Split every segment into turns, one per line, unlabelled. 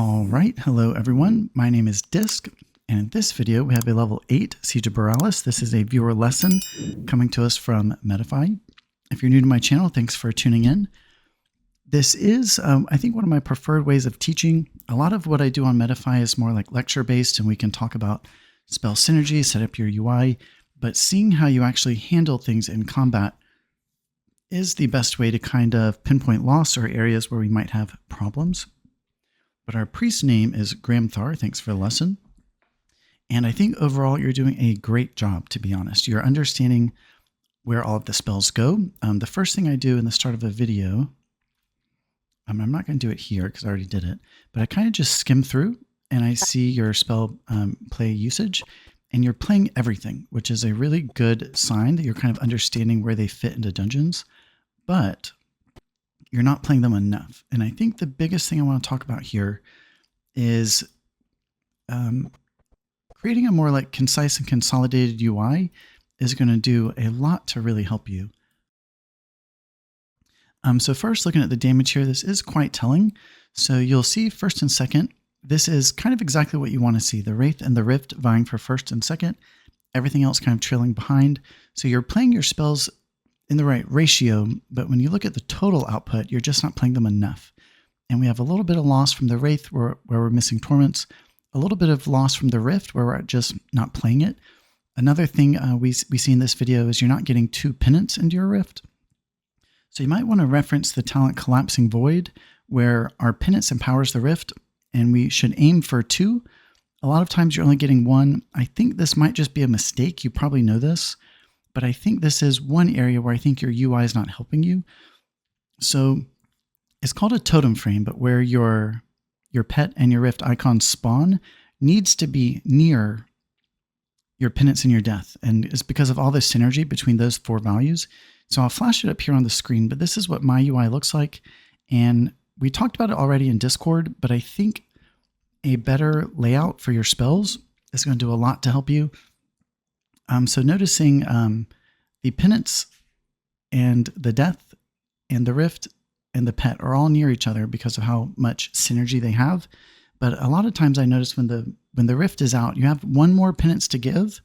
All right, hello everyone. My name is Disc, and in this video we have a level 8 Siege of Boralus. This is a viewer lesson coming to us from Metafy. If you're new to my channel, thanks for tuning in. This is, I think, one of my preferred ways of teaching. A lot of what I do on Metafy is more like lecture-based, and we can talk about spell synergy, set up your UI, but seeing how you actually handle things in combat is the best way to kind of pinpoint loss or areas where we might have problems. But our priest's name is Gramthar. Thanks for the lesson. And I think overall you're doing a great job, to be honest. You're understanding where all of the spells go. The first thing I do in the start of a video, I'm not going to do it here because I already did it, but I kind of just skim through and I see your spell play usage, and you're playing everything, which is a really good sign that you're kind of understanding where they fit into dungeons, but you're not playing them enough. And I think the biggest thing I want to talk about here is creating a more like concise and consolidated UI is going to do a lot to really help you. So first, looking at the damage here, this is quite telling. So you'll see first and second, this is kind of exactly what you want to see. The Wraith and the Rift vying for first and second, everything else kind of trailing behind. So you're playing your spells in the right ratio, but when you look at the total output, you're just not playing them enough. And we have a little bit of loss from the Wraith where we're missing Torments, a little bit of loss from the Rift where we're just not playing it. Another thing we see in this video is you're not getting 2 penance into your Rift. So you might want to reference the talent Collapsing Void, where our penance empowers the Rift, and we should aim for 2. A lot of times you're only getting 1. I think this might just be a mistake. You probably know this. But I think this is one area where I think your UI is not helping you. So it's called a totem frame, but where your pet and your Rift icons spawn needs to be near your penance and your death. And it's because of all this synergy between those 4 values. So I'll flash it up here on the screen, but this is what my UI looks like. And we talked about it already in Discord, but I think a better layout for your spells is going to do a lot to help you. So noticing the penance and the death and the Rift and the pet are all near each other because of how much synergy they have. But a lot of times I notice when the Rift is out, you have 1 more penance to give.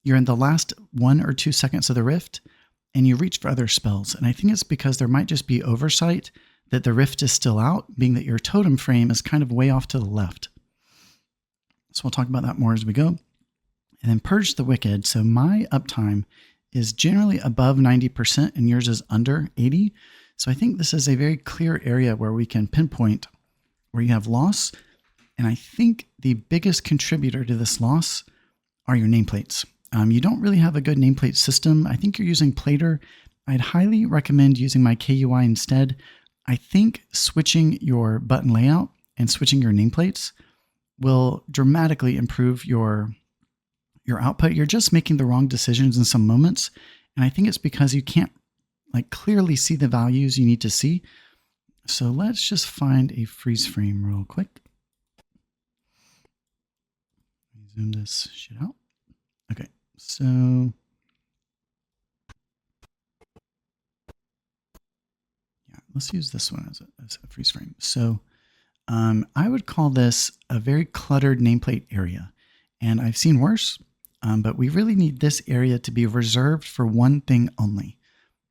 You're in the last 1 or 2 seconds of the Rift and you reach for other spells. And I think it's because there might just be oversight that the Rift is still out, being that your totem frame is kind of way off to the left. So we'll talk about that more as we go. And then Purge the Wicked. So my uptime is generally above 90% and yours is under 80. So I think this is a very clear area where we can pinpoint where you have loss. And I think the biggest contributor to this loss are your nameplates. You don't really have a good nameplate system. I think you're using Plater. I'd highly recommend using my KUI instead. I think switching your button layout and switching your nameplates will dramatically improve your output. You're just making the wrong decisions in some moments. And I think it's because you can't like clearly see the values you need to see. So let's just find a freeze frame real quick. Zoom this shit out. Okay, so yeah, let's use this one as a freeze frame. So I would call this a very cluttered nameplate area. And I've seen worse. But we really need this area to be reserved for one thing only,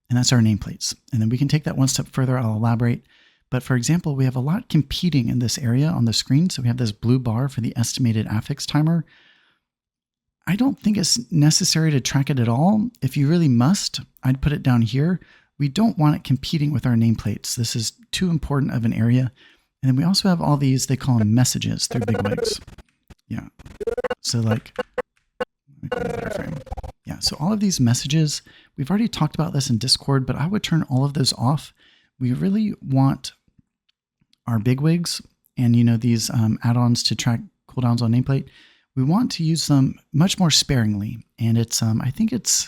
and that's our nameplates. And then we can take that one step further. I'll elaborate. But for example, we have a lot competing in this area on the screen. So we have this blue bar for the estimated affix timer. I don't think it's necessary to track it at all. If you really must, I'd put it down here. We don't want it competing with our nameplates. This is too important of an area. And then we also have all these, they call them messages through bigwigs. Yeah. So like, yeah, so all of these messages, we've already talked about this in Discord, but I would turn all of those off. We really want our bigwigs and, you know, these add-ons to track cooldowns on nameplate. We want to use them much more sparingly. And it's, I think it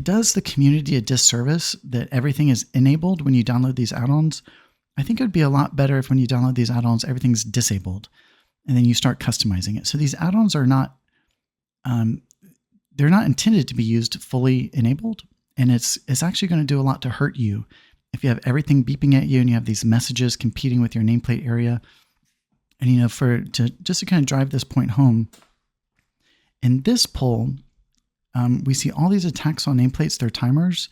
does the community a disservice that everything is enabled when you download these add-ons. I think it would be a lot better if when you download these add-ons, everything's disabled and then you start customizing it. So these add-ons are not, they're not intended to be used fully enabled, and it's actually going to do a lot to hurt you if you have everything beeping at you and you have these messages competing with your nameplate area. And, you know, just to kind of drive this point home, in this poll, we see all these attacks on nameplates, they're timers.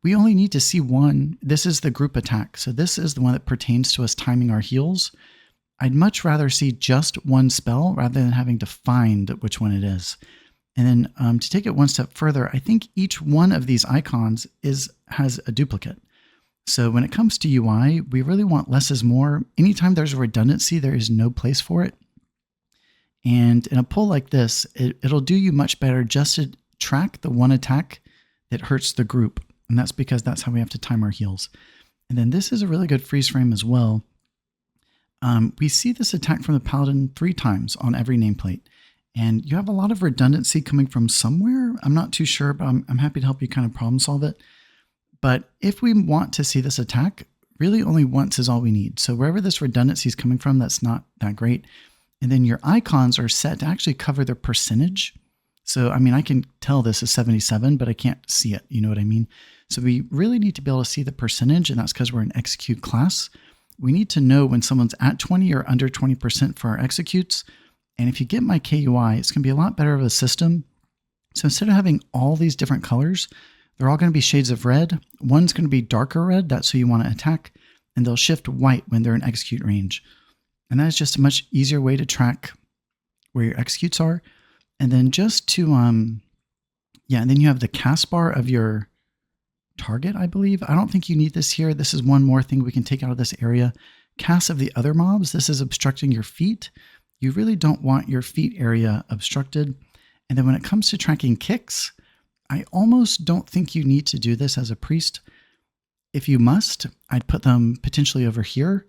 We only need to see one. This is the group attack. So this is the one that pertains to us timing our heals. I'd much rather see just one spell rather than having to find which one it is. And then to take it one step further, I think each one of these icons has a duplicate. So when it comes to UI, we really want less is more. Anytime there's a redundancy, there is no place for it. And in a poll like this, it'll do you much better just to track the one attack that hurts the group. And that's because that's how we have to time our heals. And then this is a really good freeze frame as well. We see this attack from the Paladin 3 times on every nameplate. And you have a lot of redundancy coming from somewhere. I'm not too sure, but I'm happy to help you kind of problem solve it. But if we want to see this attack, really only once is all we need. So wherever this redundancy is coming from, that's not that great. And then your icons are set to actually cover the percentage. So, I mean, I can tell this is 77, but I can't see it. You know what I mean? So we really need to be able to see the percentage, and that's because we're an execute class. We need to know when someone's at 20 or under 20% for our executes. And if you get my KUI, it's going to be a lot better of a system. So instead of having all these different colors, they're all going to be shades of red. One's going to be darker red. That's who you want to attack. And they'll shift white when they're in execute range. And that is just a much easier way to track where your executes are. And then just to, and then you have the cast bar of your target, I believe. I don't think you need this here. This is one more thing we can take out of this area. Cast of the other mobs. This is obstructing your feet. You really don't want your feet area obstructed. And then when it comes to tracking kicks, I almost don't think you need to do this as a priest. If you must, I'd put them potentially over here.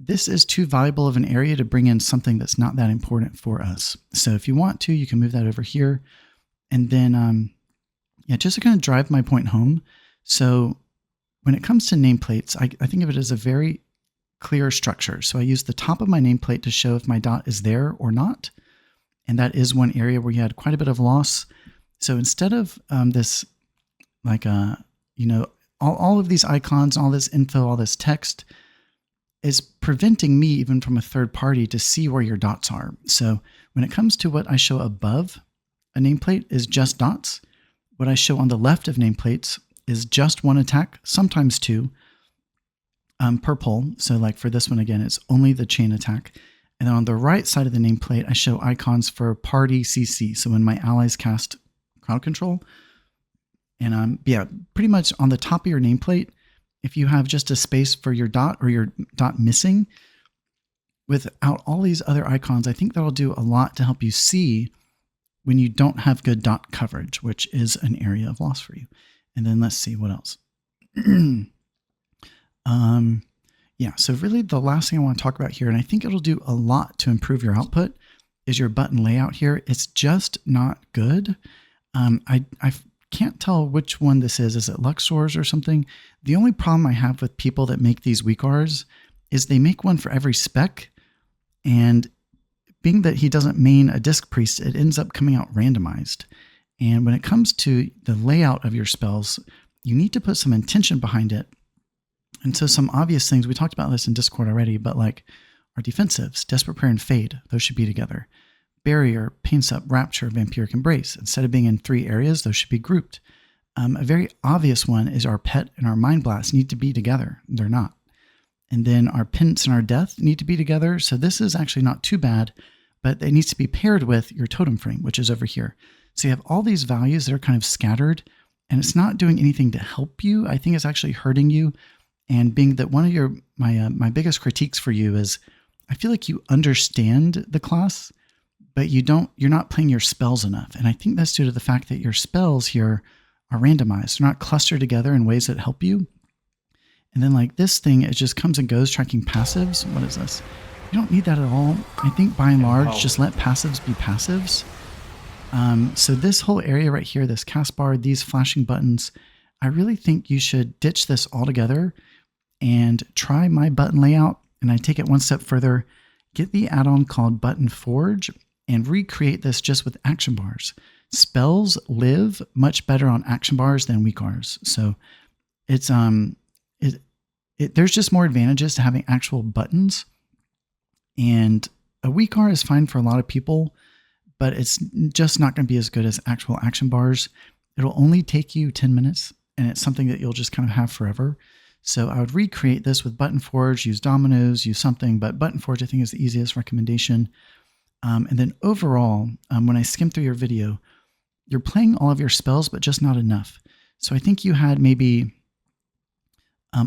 This is too valuable of an area to bring in something that's not that important for us. So if you want to, you can move that over here. And then, just to kind of drive my point home. So when it comes to nameplates, I think of it as a very clear structure. So I use the top of my nameplate to show if my dot is there or not. And that is one area where you had quite a bit of loss. So instead of this, like, all of these icons, all this info, all this text is preventing me even from a third party to see where your dots are. So when it comes to what I show above a nameplate is just dots. What I show on the left of nameplates is just one attack, sometimes two per poll. So like for this one, again, it's only the chain attack. And then on the right side of the nameplate, I show icons for party CC. So when my allies cast crowd control. And pretty much on the top of your nameplate, if you have just a space for your dot or your dot missing, without all these other icons, I think that'll do a lot to help you see when you don't have good dot coverage, which is an area of loss for you. And then let's see what else. So really the last thing I want to talk about here, and I think it'll do a lot to improve your output, is your button layout here. It's just not good. I can't tell which one this is. Is it Luxor's or something? The only problem I have with people that make these weakars is they make one for every spec, and being that he doesn't main a disc priest, it ends up coming out randomized. And when it comes to the layout of your spells, you need to put some intention behind it. And so some obvious things, we talked about this in Discord already, but like our defensives, Desperate Prayer and Fade, those should be together. Barrier, Pain Sup, Rapture, Vampiric Embrace. Instead of being in 3 areas, those should be grouped. A very obvious one is our Pet and our Mind Blast need to be together. They're not. And then our Penance and our Death need to be together. So this is actually not too bad, but it needs to be paired with your Totem Frame, which is over here. So you have all these values that are kind of scattered, and it's not doing anything to help you. I think it's actually hurting you. And being that one of my biggest critiques for you is I feel like you understand the class, but you're not playing your spells enough. And I think that's due to the fact that your spells here are randomized. They're not clustered together in ways that help you. And then like this thing, it just comes and goes tracking passives. What is this? You don't need that at all. I think by and large, just let passives be passives. So this whole area right here, this cast bar, these flashing buttons, I really think you should ditch this altogether and try my button layout. And I take it one step further, get the add-on called Button Forge and recreate this just with action bars. Spells live much better on action bars than weakars. So it's there's just more advantages to having actual buttons. And A weak R is fine for a lot of people, but it's just not going to be as good as actual action bars. It'll only take you 10 minutes, and it's something that you'll just kind of have forever. So I would recreate this with Button Forge, use dominoes, use something, but Button Forge I think is the easiest recommendation. And then overall, when I skim through your video, you're playing all of your spells, but just not enough. So I think you had maybe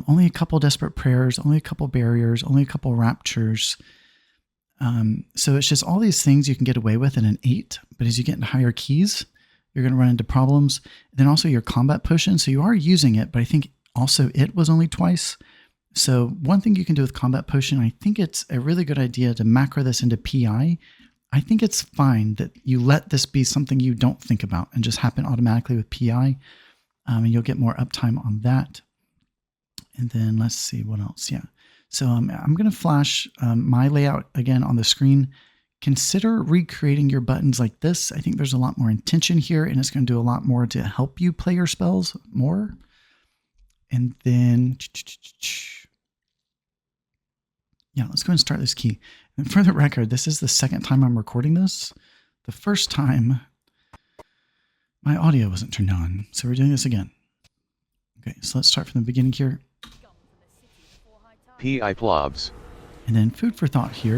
only a couple Desperate Prayers, only a couple Barriers, only a couple Raptures. So it's just all these things you can get away with in an 8, but as you get into higher keys, you're going to run into problems. Then also your combat potion. So you are using it, but I think also it was only twice. So one thing you can do with combat potion, I think it's a really good idea to macro this into PI. I think it's fine that you let this be something you don't think about and just happen automatically with PI. And you'll get more uptime on that. And then let's see what else. Yeah. So I'm going to flash my layout again on the screen. Consider recreating your buttons like this. I think there's a lot more intention here, and it's going to do a lot more to help you play your spells more. And then, yeah, let's go and start this key. And for the record, this is the second time I'm recording this. The first time, my audio wasn't turned on, so we're doing this again. Okay, so let's start from the beginning here.
PI plobs.
And then food for thought here.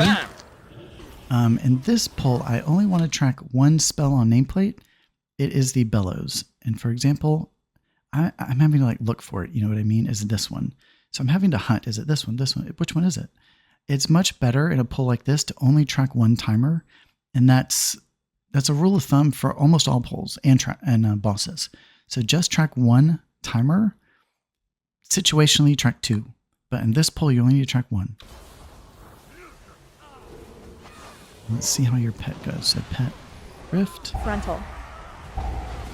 In this pull, I only want to track one spell on nameplate. It is the bellows. And for example, I'm having to like look for it. You know what I mean? Is it this one? So I'm having to hunt. Is it this one? This one? Which one is it? It's much better in a pull like this to only track one timer. And that's a rule of thumb for almost all pulls and bosses. So just track one timer. Situationally, track two. But in this pull, you only need to track one. Let's see how your pet goes. So pet, rift.
Frontal.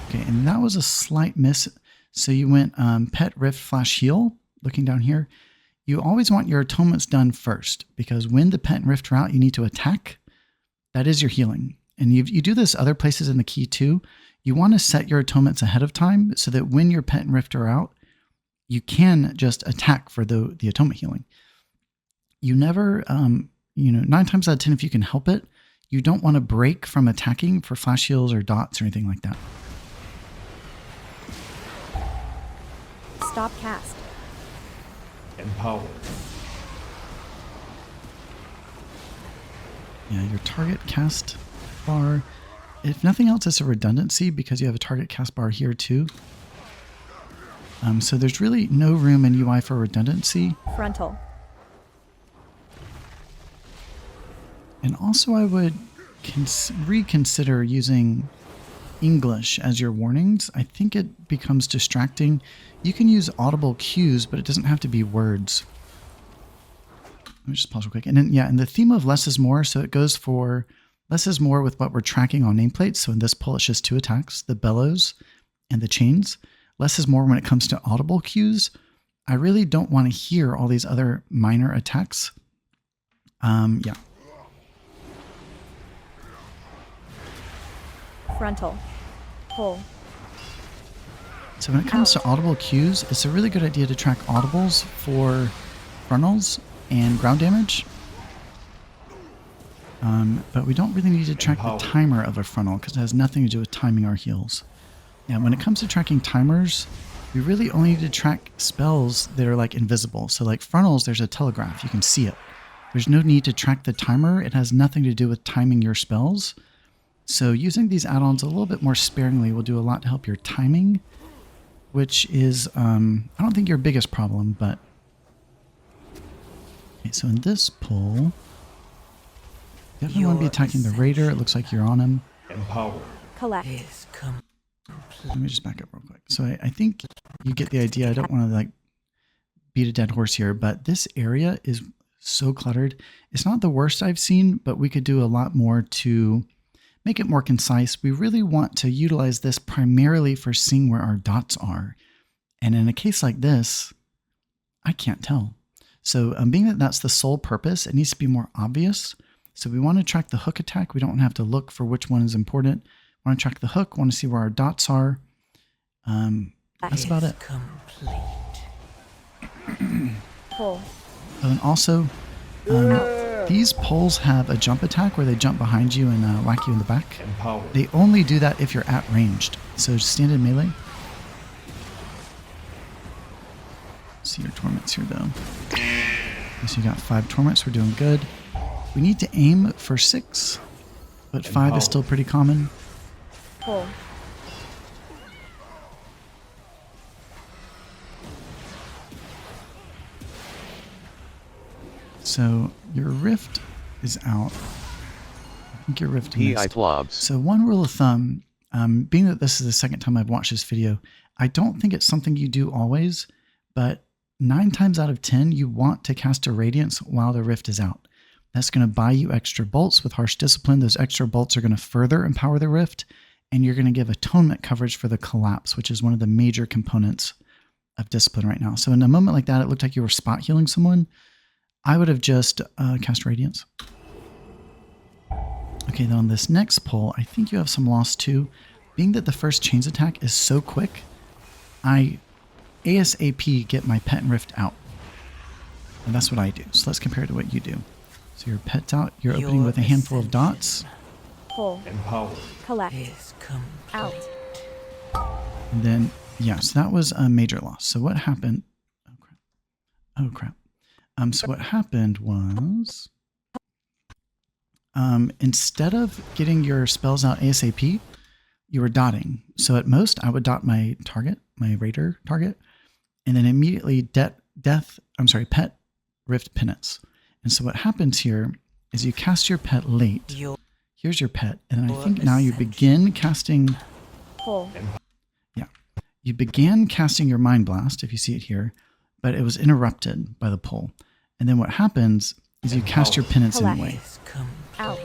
Okay, and that was a slight miss. So you went pet, rift, flash, heal. Looking down here, you always want your atonements done first, because when the pet and rift are out, you need to attack. That is your healing. And you do this other places in the key too. You want to set your atonements ahead of time so that when your pet and rift are out, you can just attack for the atonement healing. You never, 9 times out of 10, if you can help it, you don't want to break from attacking for flash heals or dots or anything like that.
Stop cast.
Empower.
Yeah, your target cast bar. If nothing else, it's a redundancy because you have a target cast bar here too. So there's really no room in UI for redundancy.
Frontal.
And also I would reconsider using English as your warnings. I think it becomes distracting. You can use audible cues, but it doesn't have to be words. Let me just pause real quick. And then, yeah, and the theme of less is more. So it goes for less is more with what we're tracking on nameplates. So in this pull, it's just 2 attacks, the bellows and the chains. Less is more when it comes to audible cues. I really don't want to hear all these other minor attacks. Yeah.
Frontal. Pull.
So when it comes to audible cues, it's a really good idea to track audibles for frontals and ground damage. But we don't really need to track the timer of a frontal because it has nothing to do with timing our heals. Yeah, when it comes to tracking timers, we really only need to track spells that are like invisible. So like frontals, there's a telegraph. You can see it. There's no need to track the timer. It has nothing to do with timing your spells. So using these add-ons a little bit more sparingly will do a lot to help your timing, which is, I don't think your biggest problem, but... Okay, so in this pull, definitely want to be attacking the raider. It looks like you're on him.
Empower.
Collect.
Let me just back up real quick. So I think you get the idea. I don't want to like beat a dead horse here, but this area is so cluttered. It's not the worst I've seen, but we could do a lot more to make it more concise. We really want to utilize this primarily for seeing where our dots are. And in a case like this, I can't tell. So being that that's the sole purpose, it needs to be more obvious. So we want to track the hook attack. We don't have to look for which one is important. We want to track the hook. We want to see where our dots are. That's about it.
Pull.
And also, these poles have a jump attack where they jump behind you and whack you in the back.
Empower.
They only do that if you're at ranged. So just stand in melee. See your torments here though. So you got 5 torments, we're doing good. We need to aim for 6, but 5 is still pretty common.
Pull.
So your rift is out. I think your rift missed.
Plobs.
So one rule of thumb, being that this is the second time I've watched this video, I don't think it's something you do always, but 9 times out of 10, you want to cast a Radiance while the rift is out. That's going to buy you extra bolts with Harsh Discipline. Those extra bolts are going to further empower the rift, and you're going to give atonement coverage for the collapse, which is one of the major components of Discipline right now. So in a moment like that, it looked like you were spot healing someone. I would have just cast Radiance. Okay, then on this next pull, I think you have some loss too. Being that the first chains attack is so quick, I ASAP get my pet and rift out. And that's what I do. So let's compare it to what you do. So your pet's out, you're opening with a handful of dots.
Pull.
Empower.
Collect. Out.
And then, yeah, so that was a major loss. So what happened? Oh, crap. Oh, crap. So what happened was, instead of getting your spells out ASAP, you were dotting. So at most, I would dot my target, my raider target, and then immediately pet, rift, penance. And so what happens here is you cast your pet late. Here's your pet, and I think now you begin casting.
Pull.
Yeah, you began casting your Mind Blast, if you see it here, but it was interrupted by the pull. And then what happens is you cast your penance anyway.
Out.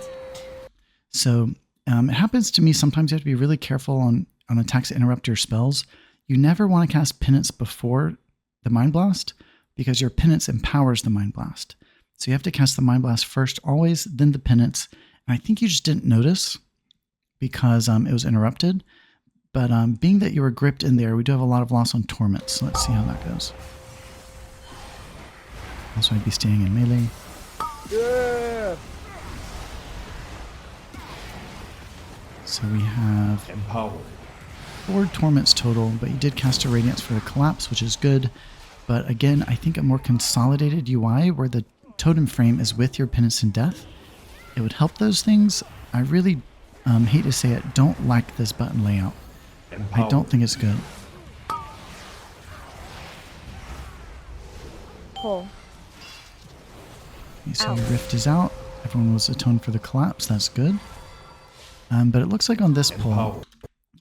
So it happens to me sometimes. You have to be really careful on attacks that interrupt your spells. You never want to cast penance before the Mind Blast because your penance empowers the Mind Blast. So you have to cast the Mind Blast first, always, then the penance. And I think you just didn't notice because it was interrupted. But being that you were gripped in there, we do have a lot of loss on torments. So let's see how that goes. Also, I'd be staying in melee.
Yeah.
So we have
Empower.
4 torments total, but you did cast a Radiance for the collapse, which is good. But again, I think a more consolidated UI where the totem frame is with your penance and death, it would help those things. I really hate to say it, don't like this button layout.
Empower.
I don't think it's good.
Pull.
Okay, so your rift is out. Everyone was atoned for the collapse. That's good. But it looks like on this pull,
Empower.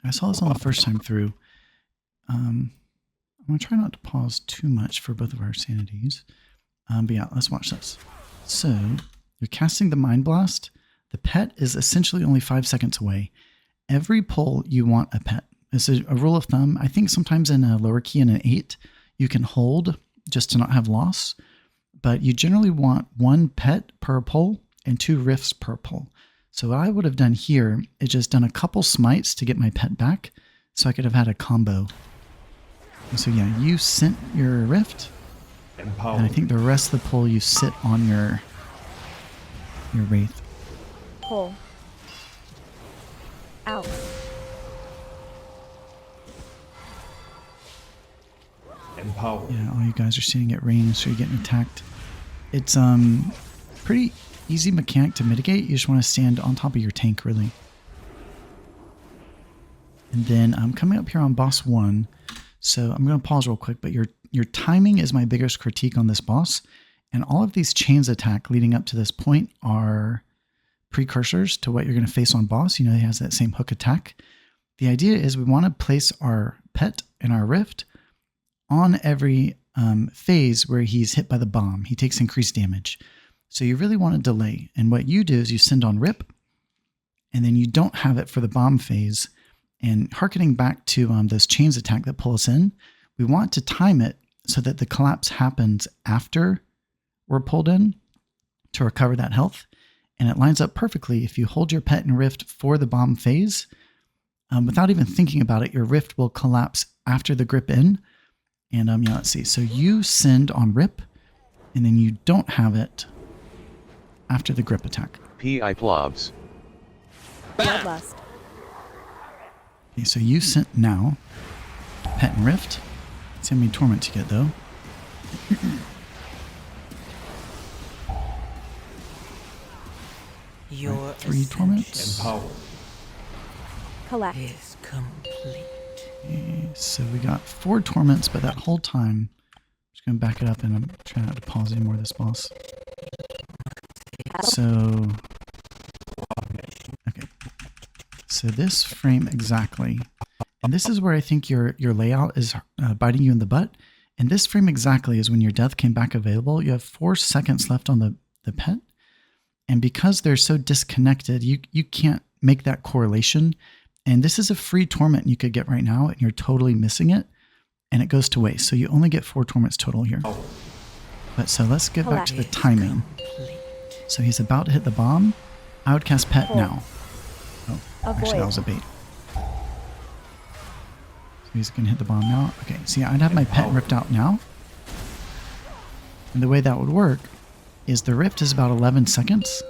I saw this on the first time through. I'm going to try not to pause too much for both of our sanities. But yeah, let's watch this. So you're casting the Mind Blast. The pet is essentially only 5 seconds away. Every pull, you want a pet. It's a rule of thumb. I think sometimes in a lower key and an 8, you can hold just to not have loss. But you generally want 1 pet per pull and 2 rifts per pull. So what I would have done here is just done a couple smites to get my pet back so I could have had a combo. And so yeah, you sent your rift.
Empower.
And I think the rest of the pull you sit on your wraith.
Pull. Out.
Empower.
Yeah, all you guys are sitting at range, so you're getting attacked. It's pretty easy mechanic to mitigate. You just want to stand on top of your tank, really. And then I'm coming up here on boss 1. So I'm going to pause real quick, but your timing is my biggest critique on this boss. And all of these chains attack leading up to this point are precursors to what you're going to face on boss. You know, he has that same hook attack. The idea is we want to place our pet and our rift on every phase where he's hit by the bomb. He takes increased damage. So you really want to delay. And what you do is you send on rip, and then you don't have it for the bomb phase. And hearkening back to those chains attack that pull us in, we want to time it so that the collapse happens after we're pulled in to recover that health. And it lines up perfectly. If you hold your pet and rift for the bomb phase, without even thinking about it, your rift will collapse after the grip in. And let's see. So you send on rip, and then you don't have it after the grip attack.
Pi plobs.
Bloodlust.
Okay, so you sent now. Pet and Rift. Let's see how many torments you get though.
Your
3 torments.
Empower.
Collect.
is complete.
Okay, so we got 4 torments, but that whole time, I'm just going to back it up and I'm trying not to pause anymore this boss. So, okay. So this frame exactly, and this is where I think your layout is biting you in the butt. And this frame exactly is when your death came back available. You have 4 seconds left on the pet. And because they're so disconnected, you can't make that correlation. And this is a free torment you could get right now, and you're totally missing it, and it goes to waste. So you only get 4 torments total here. But so let's get back to the timing. So he's about to hit the bomb. I would cast Pet now. Oh, actually that was a bait. So he's going to hit the bomb now. Okay, see, I'd have my Pet ripped out now. And the way that would work is the rift is about 11 seconds.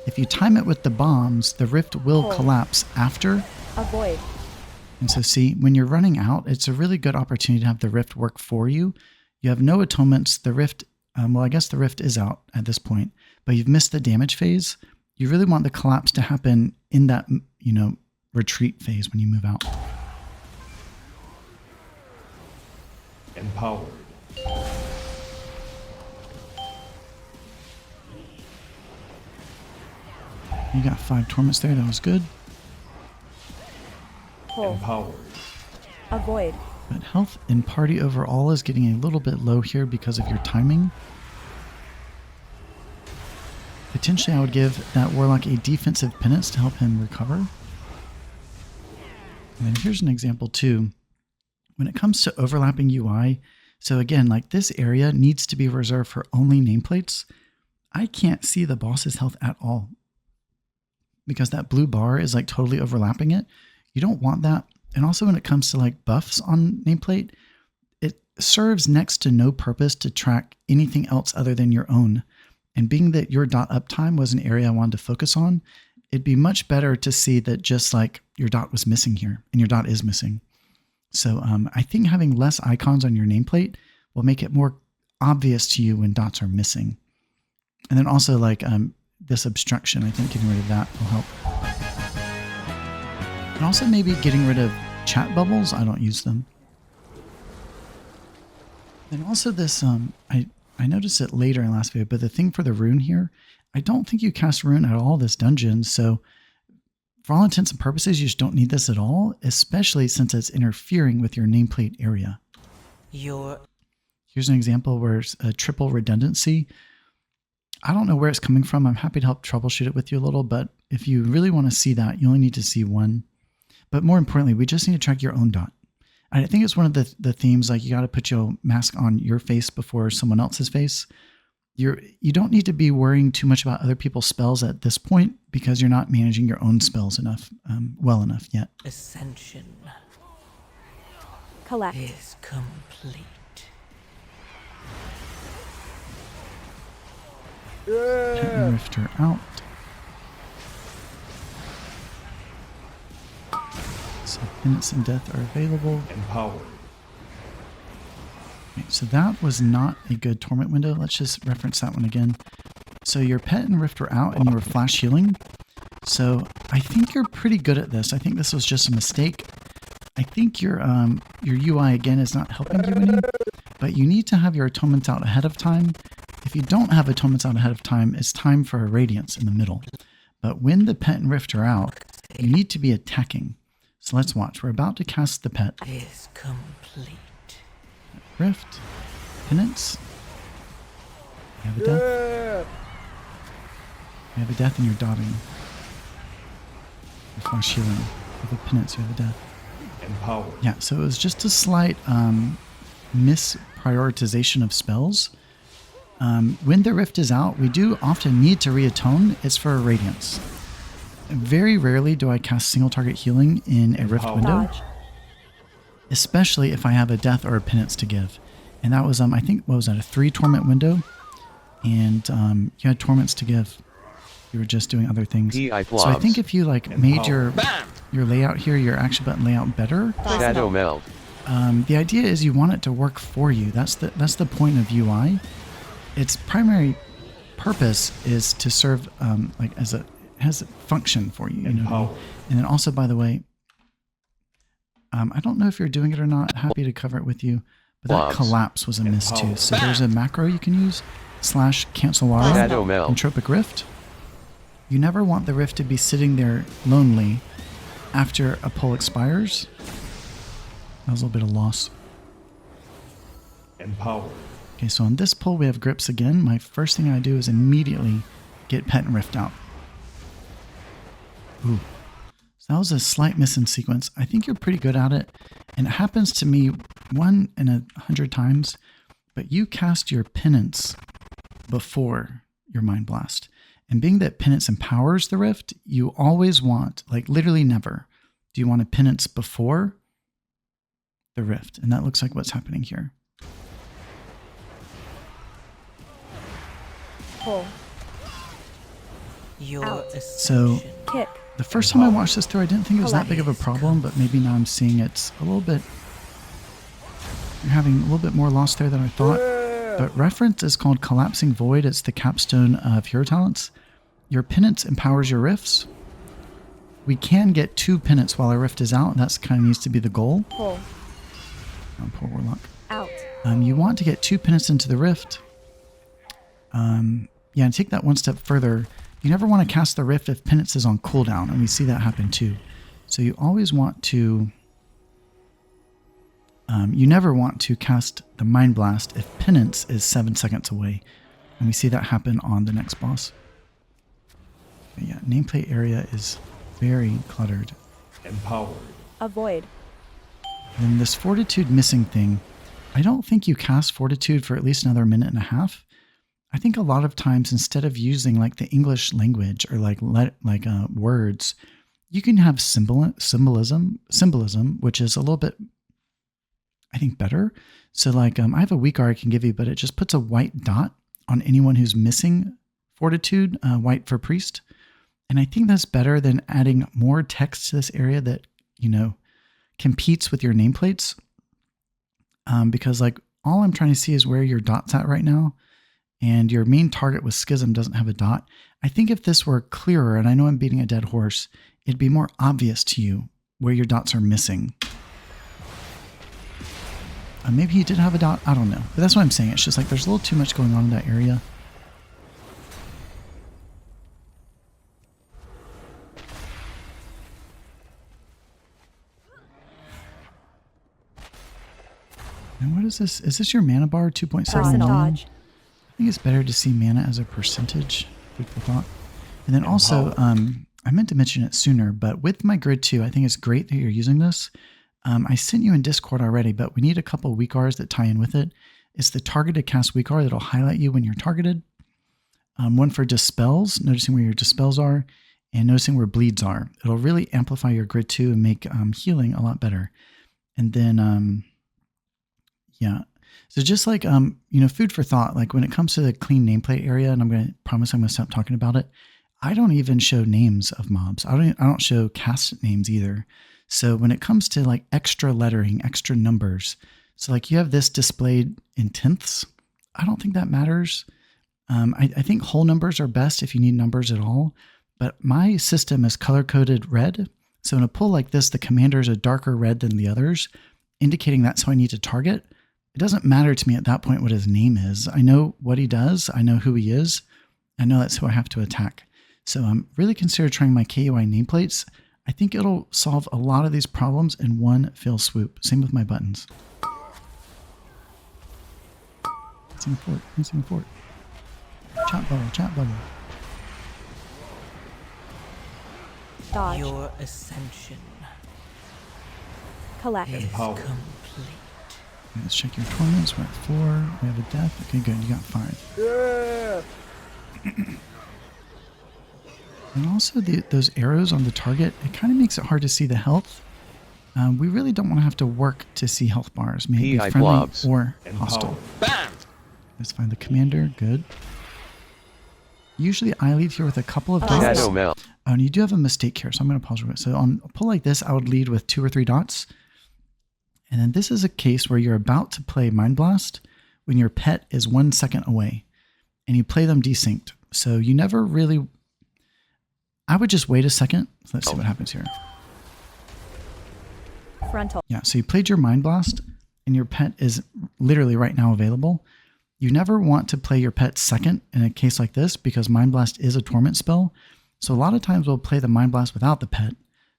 If you time it with the bombs, the rift will collapse after.
Avoid.
And so see, when you're running out, it's a really good opportunity to have the rift work for you. You have no atonements. The rift, well, I guess the rift is out at this point, but you've missed the damage phase. You really want the collapse to happen in that, retreat phase when you move out.
Empowered.
You got 5 torments there. That was good.
Pull.
Empowered.
Avoid.
But health in party overall is getting a little bit low here because of your timing. Potentially, I would give that Warlock a defensive penance to help him recover. And then here's an example too. When it comes to overlapping UI, so again, like this area needs to be reserved for only nameplates. I can't see the boss's health at all because that blue bar is like totally overlapping it. You don't want that. And also when it comes to like buffs on nameplate, it serves next to no purpose to track anything else other than your own. And being that your dot uptime was an area I wanted to focus on, it'd be much better to see that just like your dot was missing here, and your dot is missing. So I think having less icons on your nameplate will make it more obvious to you when dots are missing. And then also like this obstruction, I think getting rid of that will help. And also maybe getting rid of chat bubbles. I don't use them. And also this, I noticed it later in the last video, but the thing for the rune here, I don't think you cast rune at all this dungeon. So for all intents and purposes, you just don't need this at all, especially since it's interfering with your nameplate area. Here's an example where it's a triple redundancy. I don't know where it's coming from. I'm happy to help troubleshoot it with you a little, but if you really want to see that, you only need to see one. But more importantly, we just need to track your own dot. And I think it's one of the themes, like you got to put your mask on your face before someone else's face. You don't need to be worrying too much about other people's spells at this point because you're not managing your own spells enough, well enough yet.
Ascension
Collect.
is complete.
Pet and Rifter out. So penance and death are available.
Empowered.
Okay, so that was not a good torment window. Let's just reference that one again. So your pet and rift were out and you were flash healing. So I think you're pretty good at this. I think this was just a mistake. I think your UI again is not helping you any, but you need to have your atonements out ahead of time. If you don't have atonements out ahead of time, it's time for a radiance in the middle. But when the pet and rift are out, you need to be attacking. So let's watch. We're about to cast the pet.
Is complete.
Rift. Penance. You have a death. You have a death and you're dotting. You're flash healing. You have a penance, you have a death.
Empowered.
Yeah, so it was just a slight misprioritization of spells. When the rift is out, we do often need to reatone. It's for a radiance. Very rarely do I cast single target healing in a rift window.
Dodge.
Especially if I have a death or a penance to give. And that was, I think, what was that, a 3 torment window? And you had torments to give. You were just doing other things.
PI
So I think
blobs.
if you like made your layout here, your action button layout better,
Shadow meld.
the idea is you want it to work for you. That's the point of UI. Its primary purpose is to serve like as a has a function for you. You know what I mean? And then also, by the way, I don't know if you're doing it or not. Happy to cover it with you. But that
Blobs.
collapse was a miss too. So there's a macro you can use /cancellaro
Shadow meld.
entropic rift. You never want the rift to be sitting there lonely after a pull expires. That was a little bit of loss.
Empowered.
Okay, so on this pull we have grips again. My first thing I do is immediately get pet and rift out. Ooh. So that was a slight miss in sequence. I think you're pretty good at it. And it happens to me 1 in 100 times. But you cast your penance before your Mind Blast. And being that penance empowers the rift, you always want, like literally never, do you want a penance before the rift. And that looks like what's happening here.
Pull.
Your
Out.
ascension.
Kick.
The first time I watched this through, I didn't think it was that big of a problem, but maybe now I'm seeing it's a little bit, you're having a little bit more loss there than I thought. But reference is called Collapsing Void. It's the capstone of hero talents. Your penance empowers your rifts. We can get 2 penance while our rift is out. That's kind of needs to be the goal.
Pull.
Oh, poor Warlock.
Out.
You want to get 2 penance into the rift. Yeah, and take that one step further. You never want to cast the rift if penance is on cooldown, and we see that happen too. So you always want to... you never want to cast the Mind Blast if penance is 7 seconds away. And we see that happen on the next boss. But yeah, nameplate area is very cluttered.
Empowered.
Avoid.
And this Fortitude missing thing, I don't think you cast Fortitude for at least another minute and a half. I think a lot of times instead of using like the English language or like words, you can have symbolism, which is a little bit, I think, better. So like I have a weak R I can give you, but it just puts a white dot on anyone who's missing Fortitude, white for priest. And I think that's better than adding more text to this area that, you know, competes with your nameplates. Because like all I'm trying to see is where your dot's at right now. And your main target with Schism doesn't have a dot. I think if this were clearer, and I know I'm beating a dead horse, it'd be more obvious to you where your dots are missing. Maybe he did have a dot, I don't know. But that's what I'm saying. It's just like there's a little too much going on in that area. And what is this? Is this your mana bar, 2.7
Toss and
million?
dodge.
I think it's better to see mana as a percentage, food for thought. And then also, I meant to mention it sooner, but with my grid 2, I think it's great that you're using this. I sent you in Discord already, but we need a couple of weak Rs that tie in with it. It's the targeted cast weak R that'll highlight you when you're targeted. One for dispels, noticing where your dispels are, and noticing where bleeds are. It'll really amplify your grid 2 and make healing a lot better. And then, yeah. So just like, you know, food for thought, like when it comes to the clean nameplate area, and I'm going to stop talking about it. I don't even show names of mobs. I don't show cast names either. So when it comes to like extra lettering, extra numbers, so like you have this displayed in tenths, I don't think that matters. I think whole numbers are best if you need numbers at all, but my system is color-coded red. So in a pull like this, the commander is a darker red than the others, indicating that's how I need to target. It doesn't matter to me at that point what his name is. I know what he does. I know who he is. I know that's who I have to attack. So I'm really consider trying my KUI nameplates. I think it'll solve a lot of these problems in one fell swoop. Same with my buttons. Missing fort. Chat bubble.
Dodge.
Your ascension
Collect.
is
Empowered.
complete.
Let's check your torments. We're at 4. We have a death. Okay, good. You got 5.
Yeah.
And also those arrows on the target, it kind of makes it hard to see the health. We really don't want to have to work to see health bars. Maybe
PI
friendly
blobs.
or
Empowered.
hostile. Let's find the commander. Good. Usually I lead here with a couple of
Shadow
dots.
Shadow Mel.
Oh, and you do have a mistake here, so I'm going to pause real quick. So on a pull like this, I would lead with 2 or 3 dots. And then this is a case where you're about to play Mind Blast when your pet is 1 second away. And you play them desynced. So you never really... I would just wait a second. Let's see what happens here.
Frontal.
Yeah, so you played your Mind Blast, and your pet is literally right now available. You never want to play your pet second in a case like this because Mind Blast is a torment spell. So a lot of times we'll play the Mind Blast without the pet,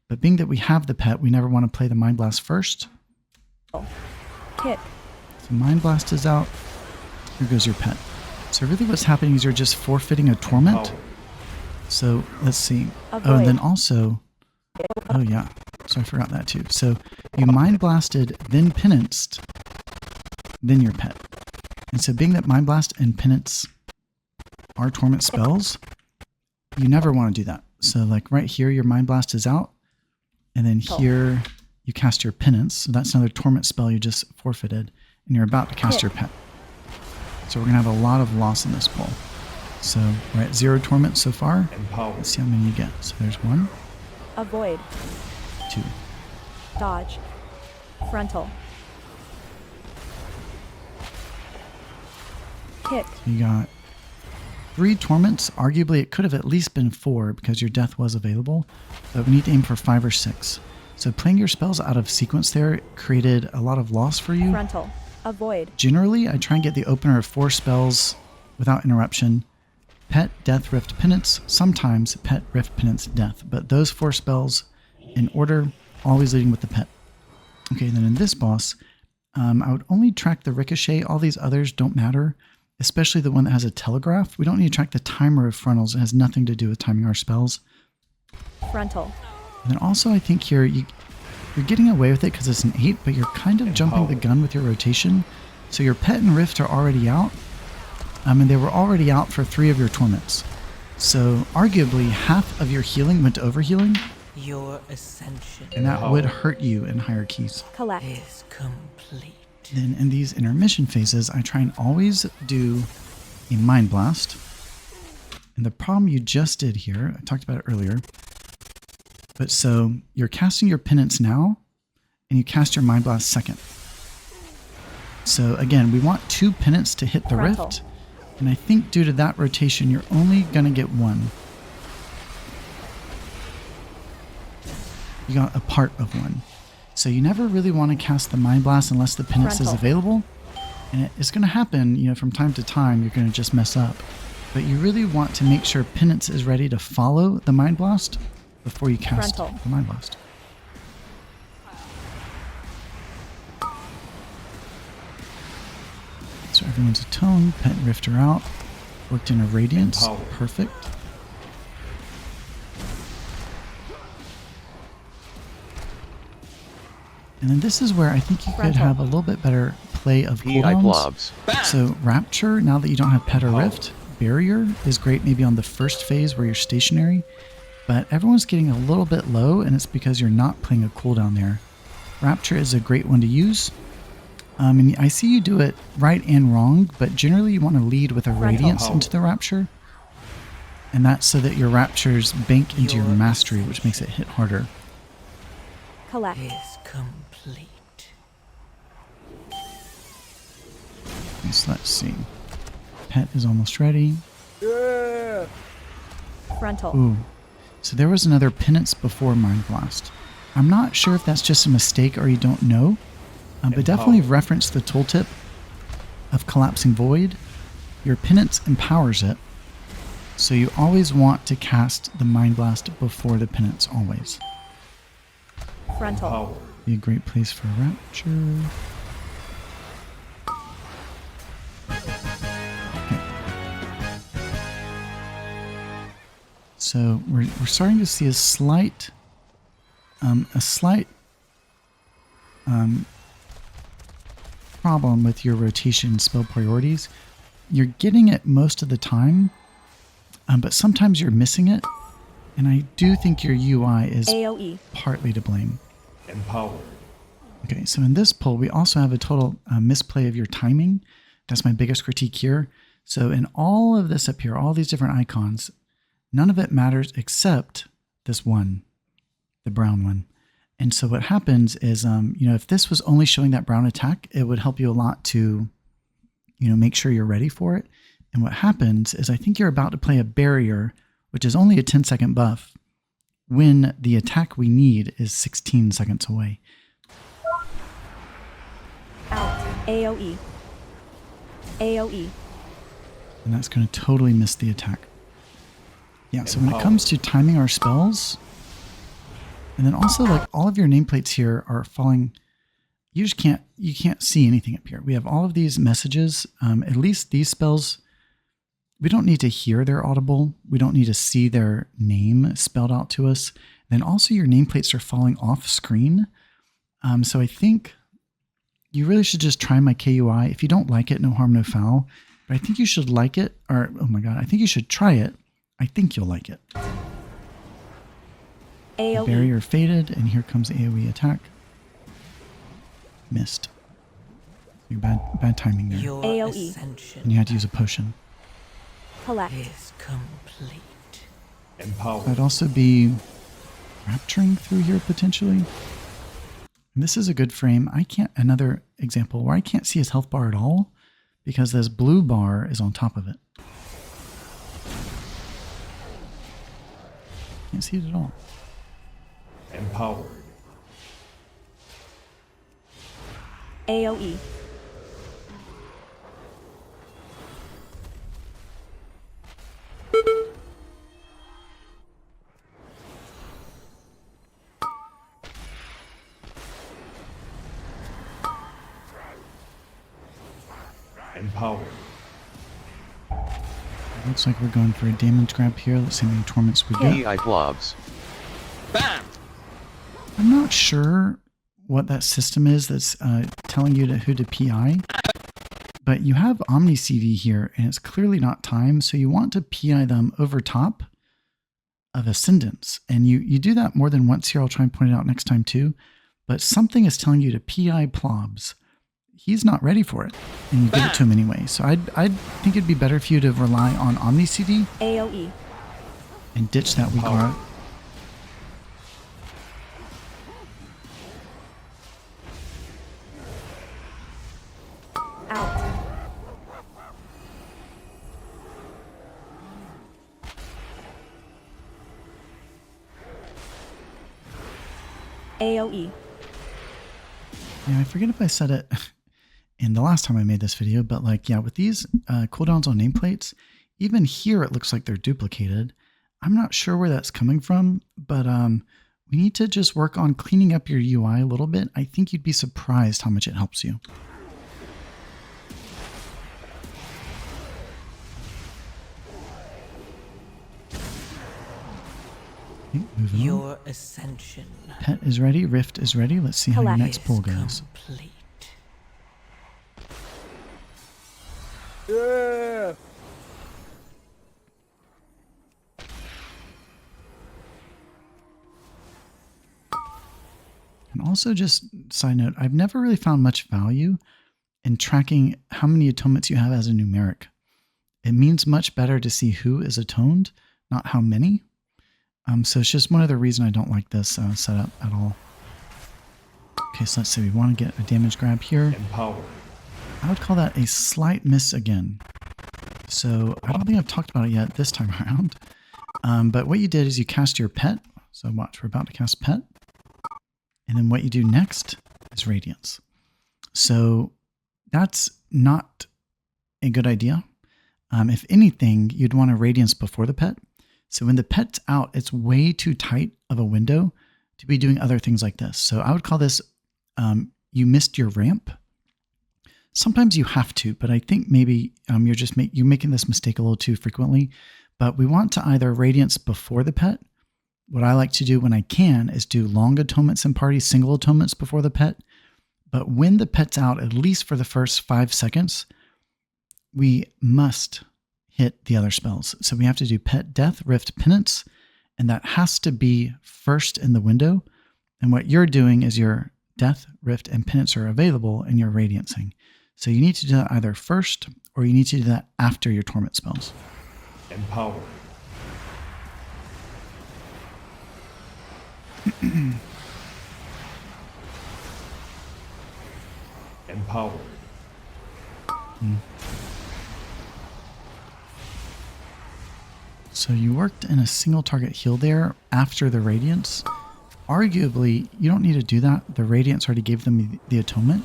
but being that we have the pet, we never want to play the Mind Blast first.
Kick.
So Mind Blast is out. Here goes your pet. So really what's happening is you're just forfeiting a torment.
Power.
So let's see. Oh,
Avoid.
and then also, oh yeah, so I forgot that too. So you Mind Blasted, then Penanced, then your pet. And so being that Mind Blast and Penance are torment spells, you never want to do that. So like right here, your Mind Blast is out. And then here you cast your Penance. So that's another torment spell you just forfeited. And you're about to cast your pet. So we're going to have a lot of loss in this pull. So we're at 0 torment so far.
Empower.
Let's see how many you get. So there's 1,
Avoid.
2.
Dodge. Frontal. Kick.
You got 3 torments. Arguably, it could have at least been 4 because your death was available. But we need to aim for 5 or 6. So playing your spells out of sequence there created a lot of loss for you.
Frontal. Avoid.
Generally, I try and get the opener of 4 spells without interruption. Pet, Death, Rift, Penance. Sometimes Pet, Rift, Penance, Death. But those 4 spells in order, always leading with the pet. Okay, then in this boss, I would only track the Ricochet. All these others don't matter, especially the one that has a Telegraph. We don't need to track the timer of frontals. It has nothing to do with timing our spells.
Frontal.
And then also, I think here, you're getting away with it because it's an 8, but you're kind of jumping the gun with your rotation. So your Pet and Rift are already out. And they were already out for 3 of your torments. So arguably, half of your healing went to overhealing,
Your ascension
and that would hurt you in higher keys.
Collect.
is complete.
Then in these intermission phases, I try and always do a Mind Blast. And the problem you just did here, I talked about it earlier. But so you're casting your Penance now, and you cast your Mind Blast second. So again, we want 2 Penance to hit the
Frontal.
Rift. And I think due to that rotation, you're only going to get 1. You got a part of 1. So you never really want to cast the Mind Blast unless the Penance is
Frontal.
available. And it's going to happen, from time to time, you're going to just mess up. But you really want to make sure Penance is ready to follow the Mind Blast before you cast
Frontal.
the Mind Blast. So everyone's atoned, Pet and Rift are out. Worked in a Radiance.
Empower.
Perfect. And then this is where I think you could
Frontal.
have a little bit better play of
PI
cooldowns.
blobs.
So Rapture, now that you don't have Pet or Rift, Barrier is great maybe on the first phase where you're stationary, but everyone's getting a little bit low, and it's because you're not playing a cooldown there. Rapture is a great one to use. And I see you do it right and wrong, but generally you want to lead with a Radiance into the Rapture. And that's so that your Raptures bank into your Mastery, which makes it hit harder.
Collect.
Is complete.
So let's see. Pet is almost ready.
Yeah.
Frontal.
Ooh. So there was another Penance before Mind Blast. I'm not sure if that's just a mistake or you don't know, but definitely reference the tooltip of Collapsing Void. Your Penance empowers it, so you always want to cast the Mind Blast before the Penance, always.
Frontal.
Power.
Be a great place for Rapture. So we're starting to see a slight problem with your rotation spell priorities. You're getting it most of the time, but sometimes you're missing it. And I do think your UI is
AoE.
partly to blame.
Empower.
Okay, so in this pull, we also have a total misplay of your timing. That's my biggest critique here. So in all of this up here, all these different icons, none of it matters except this one, the brown one. And so what happens is, if this was only showing that brown attack, it would help you a lot to, make sure you're ready for it. And what happens is I think you're about to play a barrier, which is only a 10-second buff, when the attack we need is 16 seconds away.
Out. AoE. AoE.
And that's going to totally miss the attack. Yeah, so when it comes to timing our spells, and then also like all of your nameplates here are falling, you can't see anything up here. We have all of these messages, at least these spells, we don't need to hear they're audible. We don't need to see their name spelled out to us. Then also your nameplates are falling off screen. So I think you really should just try my KUI. If you don't like it, no harm, no foul. But I think you should like it, or oh my God, I think you should try it. I think you'll like it.
AoE.
Barrier faded, and here comes the AoE attack. Missed. Bad timing there.
Your
AoE.
ascension
And you had to use a potion.
Collect.
is complete.
Empower.
That'd also be rapturing through here potentially. And this is a good frame. Another example where I can't see his health bar at all because this blue bar is on top of it. Can't see it at all.
Empowered.
AoE.
Empowered.
Looks like we're going for a damage grab here. Let's see how many torments we get.
PI blobs.
I'm not sure what that system is that's telling you who to PI, but you have Omni CV here and it's clearly not time. So you want to PI them over top of Ascendance. And you do that more than once here. I'll try and point it out next time too. But something is telling you to PI Plobs. He's not ready for it, and you give it to him anyway. So I'd think it'd be better for you to rely on Omni CD
AoE.
and ditch that weak art.
Out. AoE.
Yeah, I forget if I said it in the last time I made this video, but like, yeah, with these cooldowns on nameplates, even here it looks like they're duplicated. I'm not sure where that's coming from, but we need to just work on cleaning up your UI a little bit. I think you'd be surprised how much it helps you. Okay, moving on.
Your ascension
Pet is ready, Rift is ready. Let's see how your
Collect.
next pull goes.
complete.
Yeah.
And also just side note, I've never really found much value in tracking how many atonements you have as a numeric. It means much better to see who is atoned, not how many. So it's just one other reason I don't like this setup at all. Okay, so let's see, we want to get a damage grab here.
Empowered.
I would call that a slight miss again. So I don't think I've talked about it yet this time around. But what you did is you cast your pet. So watch, we're about to cast pet. And then what you do next is Radiance. So that's not a good idea. If anything, you'd want to Radiance before the pet. So when the pet's out, it's way too tight of a window to be doing other things like this. So I would call this, you missed your ramp. Sometimes you have to, but I think maybe you're making this mistake a little too frequently. But we want to either Radiance before the pet. What I like to do when I can is do long atonements in parties, single atonements before the pet. But when the pet's out, at least for the first 5 seconds, we must hit the other spells. So we have to do Pet, Death, Rift, Penance, and that has to be first in the window. And what you're doing is your Death, Rift, and Penance are available and you're Radiancing. So you need to do that either first or you need to do that after your torment spells.
Empower. Empower.
So you worked in a single target heal there after the Radiance. Arguably, you don't need to do that. The Radiance already gave them the atonement.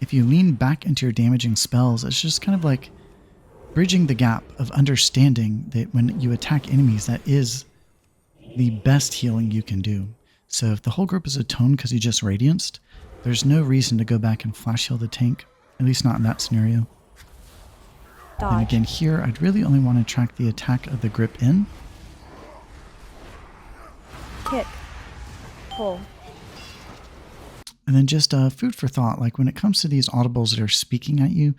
If you lean back into your damaging spells, it's just kind of like bridging the gap of understanding that when you attack enemies, that is the best healing you can do. So if the whole group is atoned because you just Radianced, there's no reason to go back and flash heal the tank, at least not in that scenario. And
Dodge.
again here, I'd really only want to track the attack of the grip in.
Kick. Pull.
And then just food for thought, like when it comes to these audibles that are speaking at you,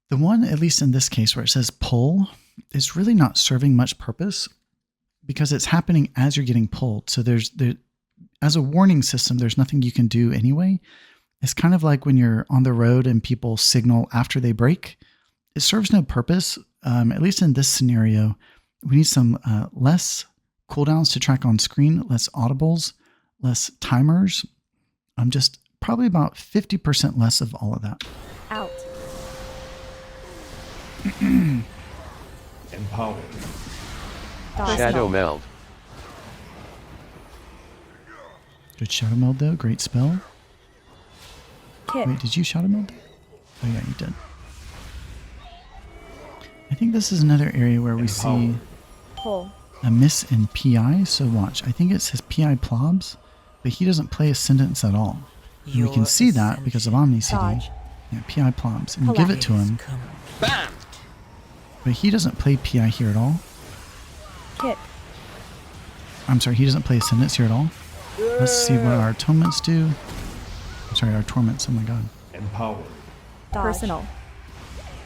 the one, at least in this case, where it says pull, is really not serving much purpose because it's happening as you're getting pulled. So as a warning system, there's nothing you can do anyway. It's kind of like when you're on the road and people signal after they brake. It serves no purpose, at least in this scenario. We need some less cooldowns to track on screen, less audibles, less timers. Just probably about 50% less of all of that.
Out.
Empower.
Dodge.
Shadow meld.
Good Shadow Meld though, great spell.
Kick.
Wait, did you Shadow Meld? Oh yeah, you did. I think this is another area where we see
Pull.
a miss in PI, so watch. I think it says PI Plobs, but he doesn't play Ascendance at all. And we can
Your
see that because of Omni CD.
Dodge.
Yeah, PI Plobs. And you give it to him,
Bam!
but he doesn't play PI here at all.
Kick.
I'm sorry, he doesn't play Ascendance here at all. Let's see what our atonements do. I'm sorry, our torments, oh my god.
Empower.
Dodge. Personal.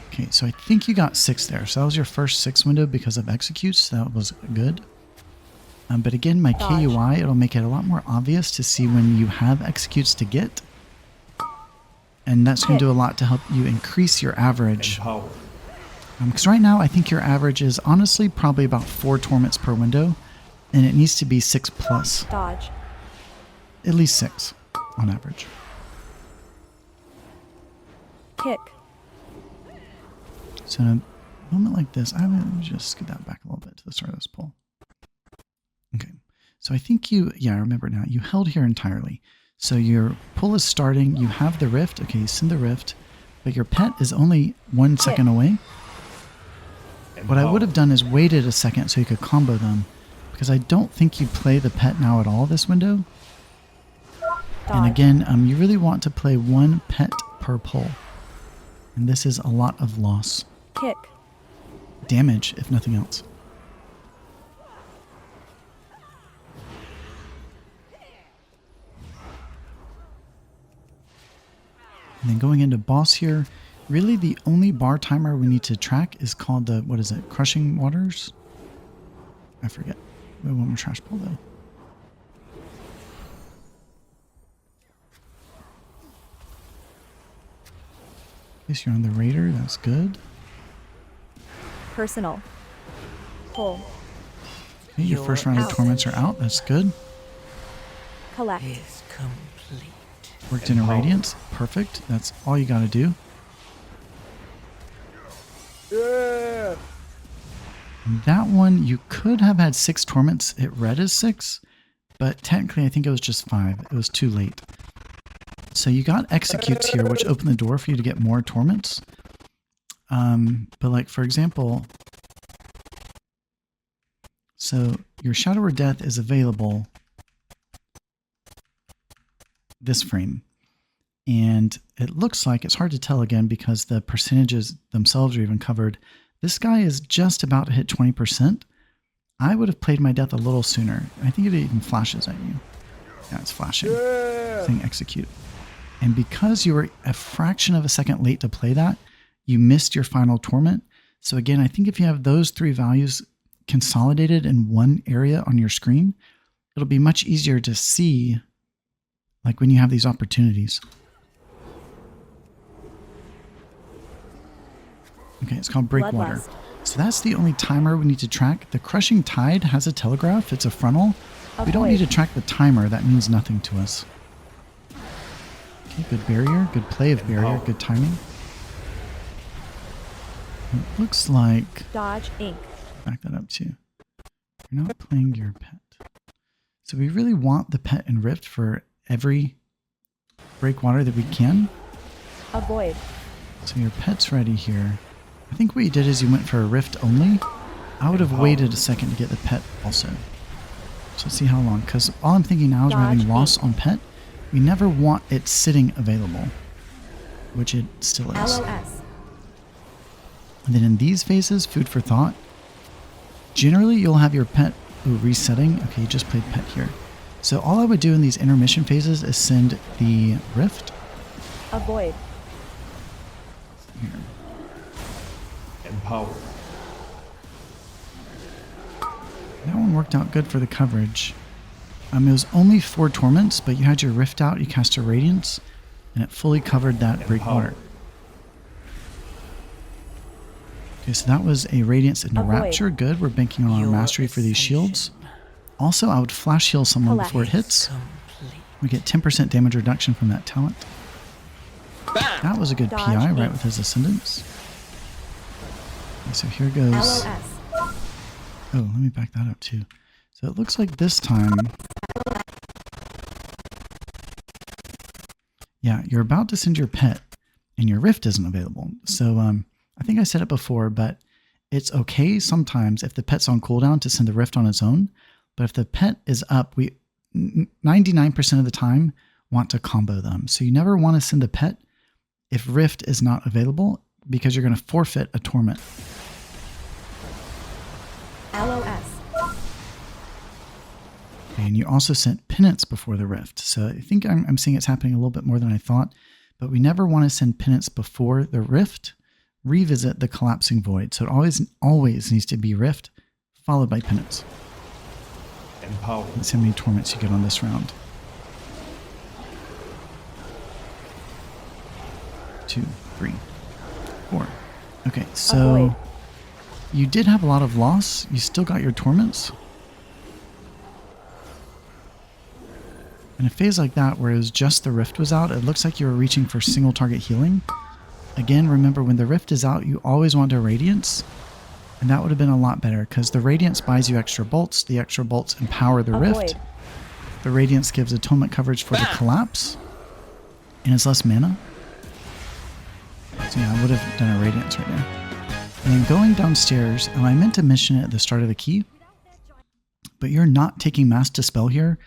Okay, so I think you got 6 there. So that was your first 6 window because of executes. That was good. But again, my
Dodge.
KUI, it'll make it a lot more obvious to see when you have executes to get. And that's going to do a lot to help you increase your average.
Empower.
Because right now, I think your average is honestly probably about 4 torments per window. And it needs to be 6 plus.
Dodge.
At least 6 on average.
Kick.
So in a moment like this, I will just get that back a little bit to the start of this pull. Okay, so I think I remember now, you held here entirely. So your pull is starting, you have the rift, okay, you send the rift, but your pet is only 1 second away. What I would have done is waited a second so you could combo them, because I don't think you play the pet now at all this window. And
Dodge.
again, you really want to play 1 pet per pull. And this is a lot of loss.
Kick.
Damage, if nothing else. And then going into boss here, really the only bar timer we need to track is called the, what is it, Crushing Waters? I forget. We have one more trash pull though. Guess you're on the Raider, that's good.
Personal. Pull.
Okay, your first round of torments are out, that's good.
Collect.
Is complete.
Worked in a Radiance, perfect. That's all you gotta do.
Yeah.
That one, you could have had 6 torments. It read as 6, but technically I think it was just 5. It was too late. So you got executes here, which opened the door for you to get more torments. But like, for example, so your Shadow of Death is available this frame. And it looks like, it's hard to tell again because the percentages themselves are even covered. This guy is just about to hit 20%. I would have played my death a little sooner. I think it even flashes at you. Yeah, it's flashing.
Yeah.
Saying execute. And because you were a fraction of a second late to play that, you missed your final torment. So again, I think if you have those 3 values consolidated in one area on your screen, it'll be much easier to see, like when you have these opportunities. Okay, it's called Breakwater.
Bloodlust.
So that's the only timer we need to track. The Crushing Tide has a telegraph. It's a frontal. We don't need to track the timer. That means nothing to us. Okay, good barrier. Good play of barrier. Good timing. It looks like...
Dodge Inc.
Back that up too. You're not playing your pet. So we really want the pet and Rift for every Breakwater that we can.
Avoid.
So your pet's ready here. I think what you did is you went for a Rift only. I would have waited a second to get the pet also. So let's see how long. Because all I'm thinking now is we're having loss on pet. We never want it sitting available. Which it still is.
LOS.
And then in these phases, food for thought. Generally, you'll have your pet resetting. Okay, you just played pet here. So all I would do in these intermission phases is send the Rift.
Avoid.
Here.
Empower.
That one worked out good for the coverage. It was only 4 torments, but you had your Rift out, you cast a Radiance, and it fully covered that Breakwater. Okay, so that was a Radiance into
Avoid.
Rapture. Good, we're banking on our mastery for these shields. Also, I would flash heal someone before it hits. We get 10% damage reduction from that talent. That was a good
Dodge
PI, right,
Inc.
with his Ascendance. Okay, so here goes...
LOS.
Oh, let me back that up too. So it looks like this time... Yeah, you're about to send your pet, and your Rift isn't available. So I think I said it before, but it's okay sometimes if the pet's on cooldown to send the Rift on its own. But if the pet is up, we 99% of the time want to combo them. So you never want to send the pet if Rift is not available, because you're going to forfeit a torment.
LOS.
And you also sent Penance before the Rift. So I think I'm seeing it's happening a little bit more than I thought. But we never want to send Penance before the Rift. Revisit the Collapsing Void. So it always needs to be Rift, followed by Penance.
Empower.
Let's see how many torments you get on this round. 2, 3, 4. Okay, so
Avoid.
you did have a lot of loss. You still got your torments. In a phase like that, where it was just the Rift was out, it looks like you were reaching for single target healing. Again, remember, when the Rift is out, you always want a Radiance. And that would have been a lot better, because the Radiance buys you extra bolts. The extra bolts empower the
Avoid.
Rift. The Radiance gives atonement coverage for the Collapse. And it's less mana. So yeah, I would have done a Radiance right there. And then going downstairs, and I meant to mention it at the start of the key, but you're not taking Mass Dispel here.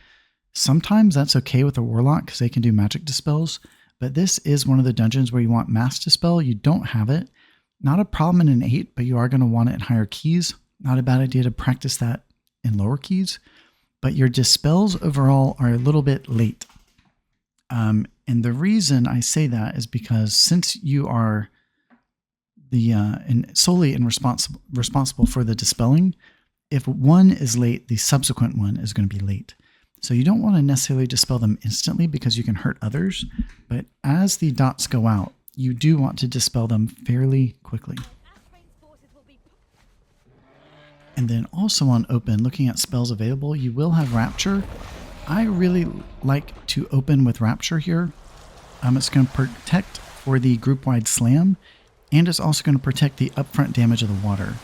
Sometimes that's okay with a Warlock because they can do magic dispels, but this is one of the dungeons where you want Mass Dispel. You don't have it. Not a problem in an 8, but you are going to want it in higher keys. Not a bad idea to practice that in lower keys, but your dispels overall are a little bit late. And the reason I say that is because since you are solely responsible for the dispelling, if one is late, the subsequent one is going to be late. So you don't want to necessarily dispel them instantly because you can hurt others, but as the dots go out, you do want to dispel them fairly quickly. And then also on open, looking at spells available, you will have Rapture. I really like to open with Rapture here. It's going to protect for the group-wide slam, and it's also going to protect the upfront damage of the water.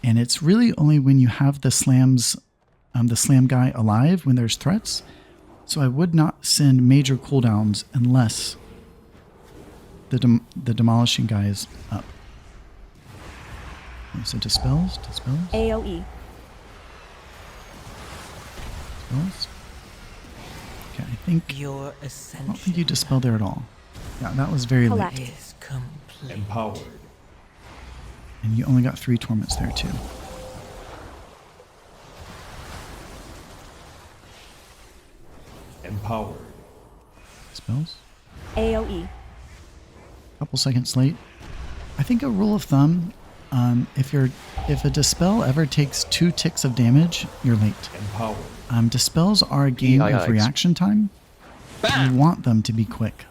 And it's really only when you have the slams, the slam guy alive when there's threats. So I would not send major cooldowns unless the demolishing guy is up. Okay, so dispels.
AoE.
Dispels. Okay, I don't think you dispelled there at all. Yeah, that was very
Collect.
late.
is complete.
Empowered.
And you only got 3 torments there too.
Empowered.
Spells.
AoE.
Couple seconds late. I think a rule of thumb, if a dispel ever takes 2 ticks of damage, you're late.
Empowered.
Dispels are a game of reaction time. You want them to be quick.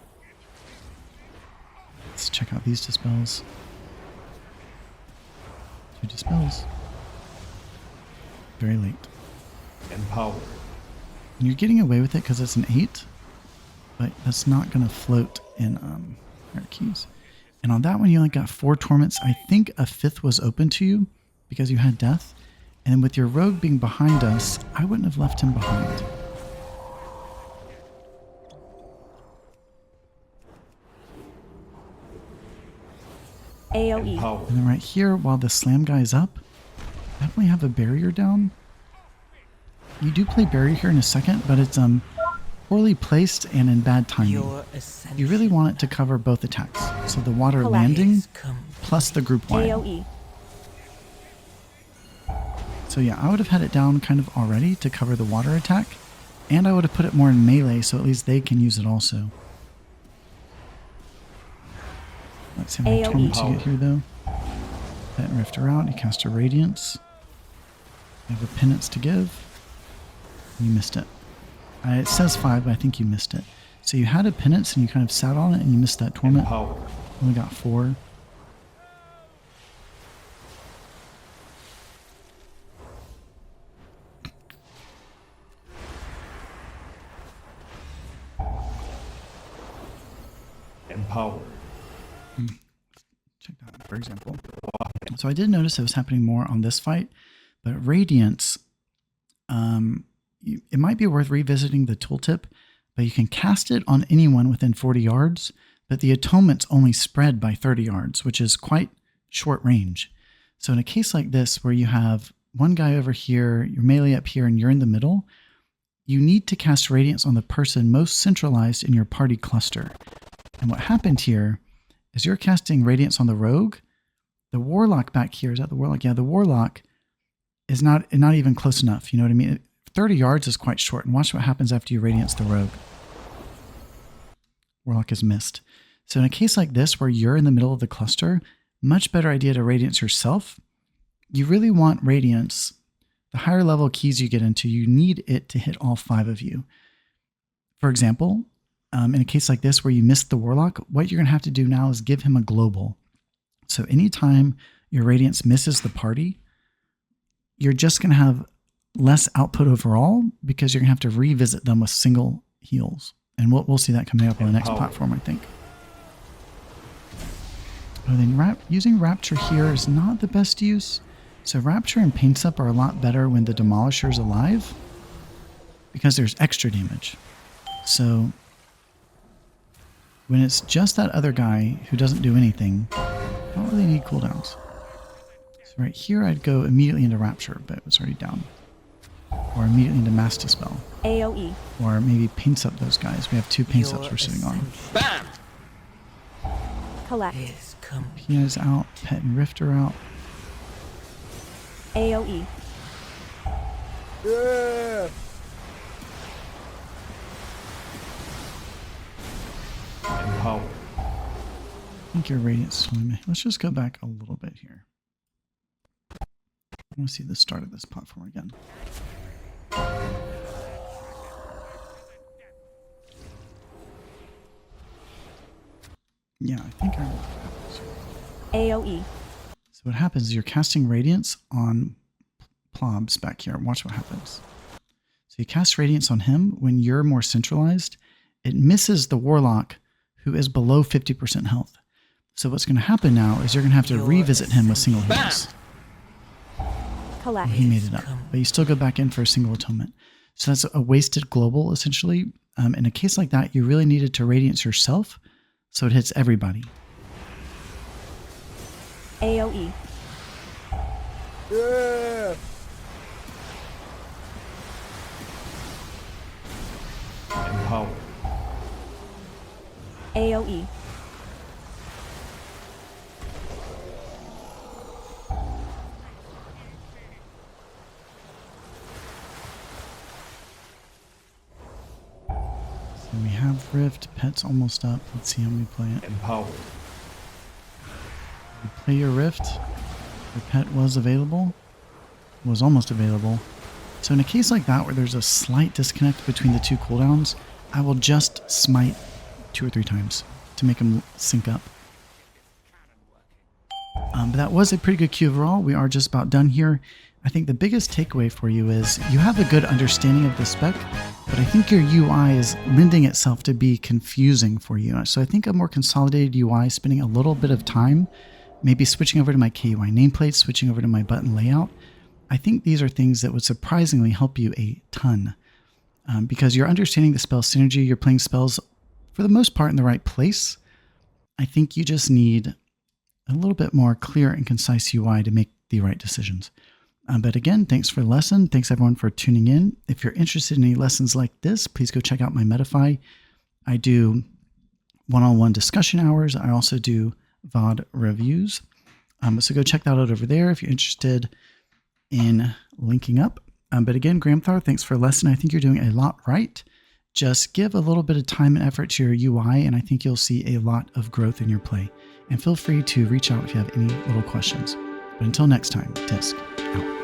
Let's check out these dispels. 2 dispels. Very late.
Empower.
And you're getting away with it because it's an 8, but that's not going to float in hierarchies. And on that one, you only got 4 torments. I think a 5th was open to you because you had death. And with your rogue being behind us, I wouldn't have left him behind.
AoE.
Empower.
And then right here, while the slam guy is up, definitely have a barrier down. You do play barrier here in a second, but it's poorly placed and in bad timing.
Your
You really want it to cover both attacks. So the water landing
is complete.
plus the group wide.
AoE.
So yeah, I would have had it down kind of already to cover the water attack. And I would have put it more in melee so at least they can use it also. Let's see how many
AoE.
torments you get here though. That rift her out, you cast a radiance. You have a penance to give. You missed it. It says 5, but I think you missed it. So you had a penance and you kind of sat on it and you missed that torment.
Empower.
Only got 4.
Empower.
Check that out, for example. So I did notice it was happening more on this fight, but Radiance, it might be worth revisiting the tooltip, but you can cast it on anyone within 40 yards, but the atonement's only spread by 30 yards, which is quite short range. So in a case like this, where you have one guy over here, your melee up here, and you're in the middle, you need to cast Radiance on the person most centralized in your party cluster. And what happened here is you're casting Radiance on the rogue. The warlock back here, is that the warlock? Yeah, the warlock is not even close enough. You know what I mean? 30 yards is quite short. And watch what happens after you Radiance the rogue. Warlock is missed. So in a case like this, where you're in the middle of the cluster, much better idea to Radiance yourself. You really want Radiance. The higher level keys you get into, you need it to hit all 5 of you. For example, in a case like this where you missed the warlock, what you're going to have to do now is give him a global. So anytime your Radiance misses the party, you're just going to have less output overall because you're going to have to revisit them with single heals. And we'll see that coming up on the next platform, I think. But then using Rapture here is not the best use. So Rapture and Paints Up are a lot better when the Demolisher is alive because there's extra damage. So when it's just that other guy who doesn't do anything, I don't really need cooldowns. So right here I'd go immediately into Rapture, but it was already down. Or immediately into Mass Dispel.
AoE.
Or maybe Paints Up those guys. We have 2 Paints Ups we're sitting on.
Bam!
Collect.
Is complete.
Pia's out, Pet and Rift are out.
AoE.
Yeah.
Empower.
I think your Radiance is only... Let's just go back a little bit here. I want to see the start of this platform again. Yeah, I think I remember what happens here.
AoE.
So what happens is you're casting Radiance on Plobs back here. Watch what happens. So you cast Radiance on him when you're more centralized. It misses the Warlock who is below 50% health. So what's going to happen now is you're going to have to revisit him with single heals.
Collect.
He made it up, but you still go back in for a single atonement. So that's a wasted global, essentially. In a case like that, you really needed to Radiance yourself so it hits everybody.
AoE.
Yeah.
Empower.
AoE.
So we have Rift, Pet's almost up. Let's see how we play it.
Empower.
You play your Rift. Your Pet was available. Was almost available. So in a case like that where there's a slight disconnect between the 2 cooldowns, I will just smite 2 or 3 times to make them sync up. But that was a pretty good queue overall. We are just about done here. I think the biggest takeaway for you is you have a good understanding of the spec, but I think your UI is lending itself to be confusing for you. So I think a more consolidated UI, spending a little bit of time, maybe switching over to my KUI nameplate, switching over to my button layout. I think these are things that would surprisingly help you a ton because you're understanding the spell synergy. You're playing spells for the most part in the right place. I think you just need a little bit more clear and concise UI to make the right decisions. But again, thanks for the lesson. Thanks everyone for tuning in. If you're interested in any lessons like this, please go check out my Metafy. I do one-on-one discussion hours. I also do VOD reviews. So go check that out over there if you're interested in linking up. But again, Gramthar, thanks for the lesson. I think you're doing a lot right. Just give a little bit of time and effort to your UI, and I think you'll see a lot of growth in your play. And feel free to reach out if you have any little questions. But until next time, Disc out.